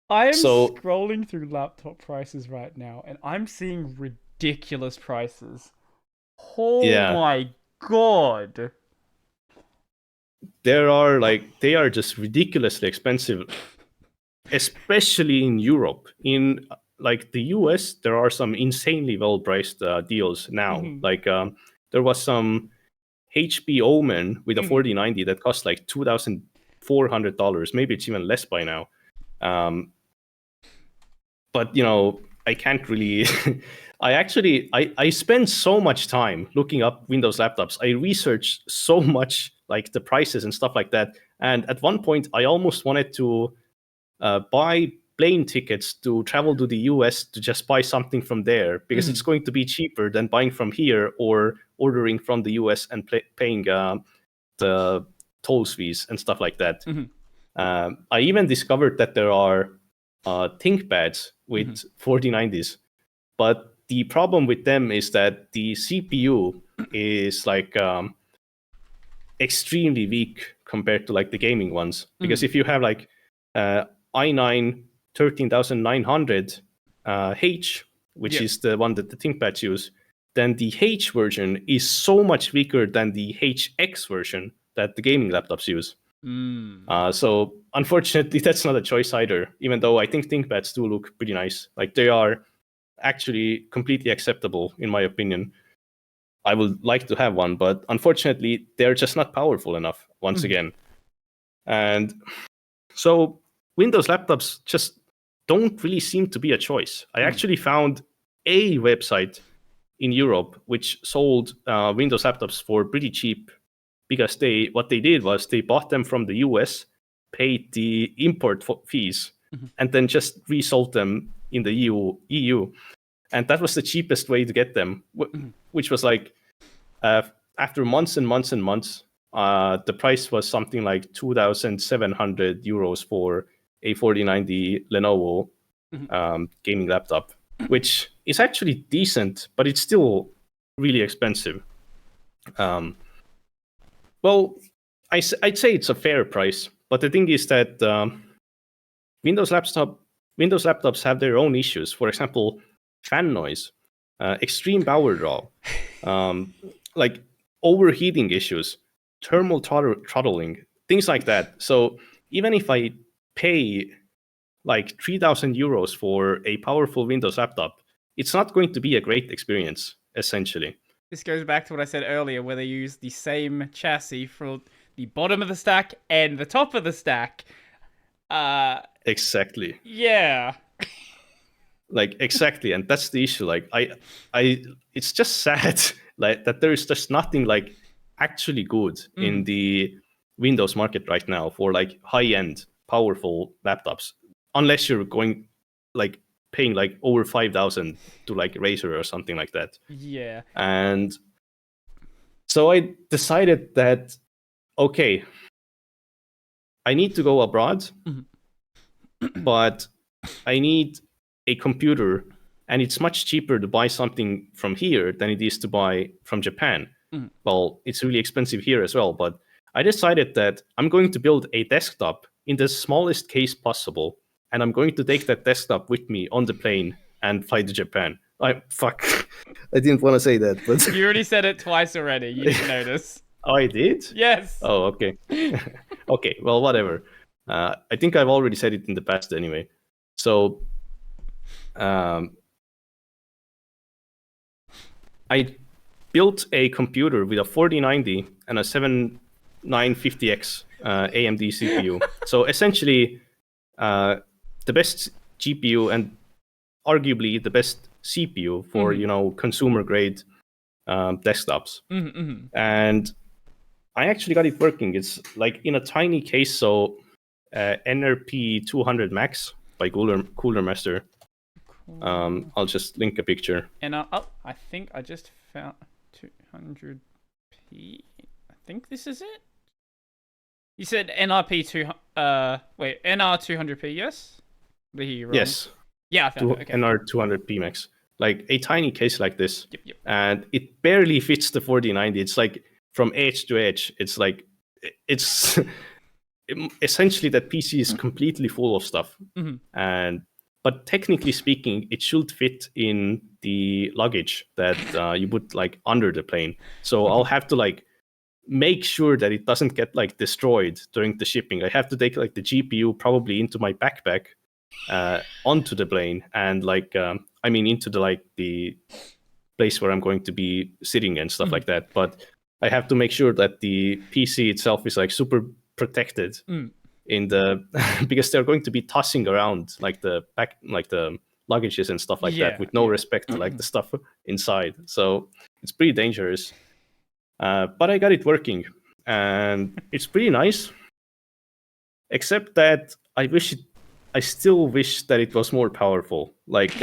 I am So scrolling through laptop prices right now, and I'm seeing ridiculous prices. Oh yeah, my god. they are just ridiculously expensive, especially in Europe. In like the US, there are some insanely well priced deals now. Mhm, Like there was some HP Omen with a mhm. 4090 that cost like $2,400. Maybe it's even less by now. Um, but I can't really. I spend so much time looking up Windows laptops. I research so much like the prices and stuff like that. And at one point, I almost wanted to buy plane tickets to travel to the US to just buy something from there because it's Mhm, going to be cheaper than buying from here or ordering from the US and paying the tolls fees and stuff like that. mhm, I even discovered that there are ThinkPads mhm. with 4090s, but the problem with them is that the CPU is like extremely weak compared to like the gaming ones. Because Mhm. if you have like uh, i9 13900 H, which Yep. is the one that the ThinkPads use, then the H version is so much weaker than the HX version that the gaming laptops use. Mm. So unfortunately, that's not a choice either. Even though I think ThinkPads do look pretty nice, like they are actually completely acceptable in my opinion. I would like to have one, but unfortunately, they're just not powerful enough once Mhm, again. And so Windows laptops just don't really seem to be a choice. I mhm. actually found a website in Europe which sold Windows laptops for pretty cheap because what they did was they bought them from the US, paid the import fees, Mhm, and then just resold them in the EU. And that was the cheapest way to get them, mhm. which was like uh, after months and months and months, the price was something like 2,700 euros for a 4090 Lenovo Mhm. gaming laptop, which is actually decent, but it's still really expensive. Um, well, I'd say it's a fair price, but the thing is that Windows laptop Windows laptops have their own issues. For example, fan noise, extreme power draw, um, like overheating issues, thermal throttling, things like that. So even if I pay like 3,000 euros for a powerful Windows laptop, it's not going to be a great experience. Essentially, This goes back to what I said earlier, where they use the same chassis for the bottom of the stack and the top of the stack. Uh, exactly, yeah. exactly, and that's the issue. I, it's just sad like that there is just nothing like actually good in Mm. the Windows market right now for like high end powerful laptops, unless you're going like paying like over 5,000 to like Razer or something like that. Yeah. And so I decided that okay, I need to go abroad, Mhm. but I need a computer, and it's much cheaper to buy something from here than it is to buy from Japan. Mhm. Well, it's really expensive here as well, but I decided that I'm going to build a desktop in the smallest case possible, and I'm going to take that desktop with me on the plane and fly to Japan. I fuck. I didn't want to say that, but You already said it twice already. You didn't notice. oh, I did. Yes. Oh, okay. Okay, well, whatever. I think I've already said it in the past anyway. So um, I built a computer with a 4090 and a 7950X AMD CPU. So essentially, uh, the best GPU and arguably the best CPU for Mhm. consumer grade desktops. Mhm. Mhm. And I actually got it working. It's like in a tiny case, so NRP 200 Max by Cooler Master. Cool. I'll just link a picture. And oh, I think I just found 200p. I think this is it. You said NRP two. Wait, NR 200p. Yes. Did I hear you wrong? Yes, Yeah, I found it. Okay. NR 200 Max, like a tiny case like this, Yep. Yep. and it barely fits the 4090. It's like from edge to edge. It's like it's essentially that PC is completely full of stuff. But technically speaking, it should fit in the luggage that you put like under the plane. So I'll have to like make sure that it doesn't get like destroyed during the shipping. I have to take like the GPU probably into my backpack onto the plane, and like into the place where I'm going to be sitting and stuff like that. But I have to make sure that the PC itself is like super protected in the because they're going to be tossing around like the luggages and stuff like that with no respect to like the stuff inside. So it's pretty dangerous. But I got it working, and it's pretty nice. Except that I still wish that it was more powerful. Like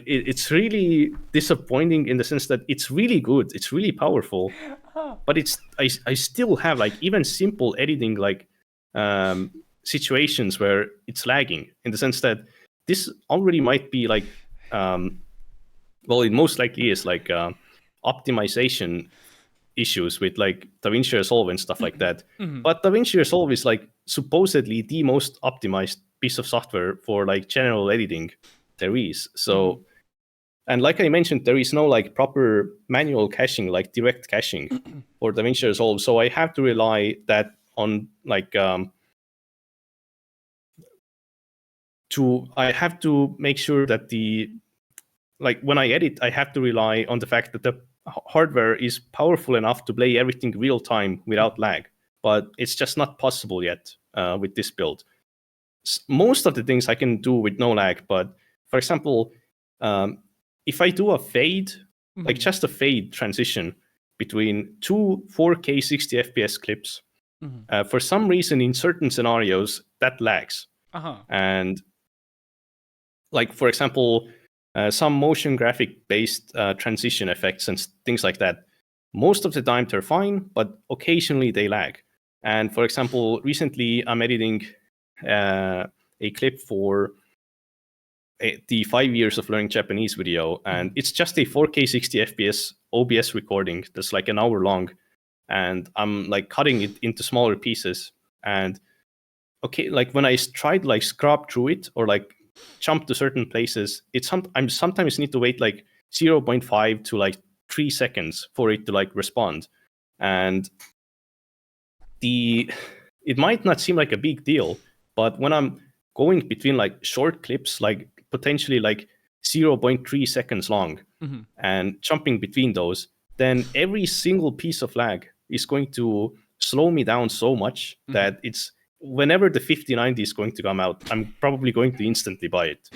it's really disappointing in the sense that it's really good, it's really powerful, but I still have like even simple editing like situations where it's lagging, in the sense that this already might be like it most likely is like optimization issues with like DaVinci Resolve and stuff like that. But DaVinci Resolve is like supposedly the most optimized piece of software for like general editing there is. So and like I mentioned, there is no like proper manual caching, like direct caching for DaVinci Resolve. So I have to rely that on like I have to make sure that when I edit, I have to rely on the fact that the hardware is powerful enough to play everything real time without lag. But it's just not possible yet with this build. Most of the things I can do with no lag, but for example, if I do a fade, like just a fade transition between two 4K 60 FPS clips, for some reason in certain scenarios that lags. And like, for example, some motion graphic based transition effects and things like that, most of the time they're fine, but occasionally they lag. And for example, recently I'm editing a clip for the 5 years of learning Japanese video, and it's just a 4K 60 FPS OBS recording that's like an hour long, and I'm like cutting it into smaller pieces. And okay, like when I try to like scrub through it or like jump to certain places, I sometimes need to wait like 0.5 to like 3 seconds for it to like respond. And it might not seem like a big deal, but when I'm going between like short clips, like potentially like 0.3 seconds long, and jumping between those, then every single piece of lag is going to slow me down so much that it's whenever the 5090 is going to come out, I'm probably going to instantly buy it.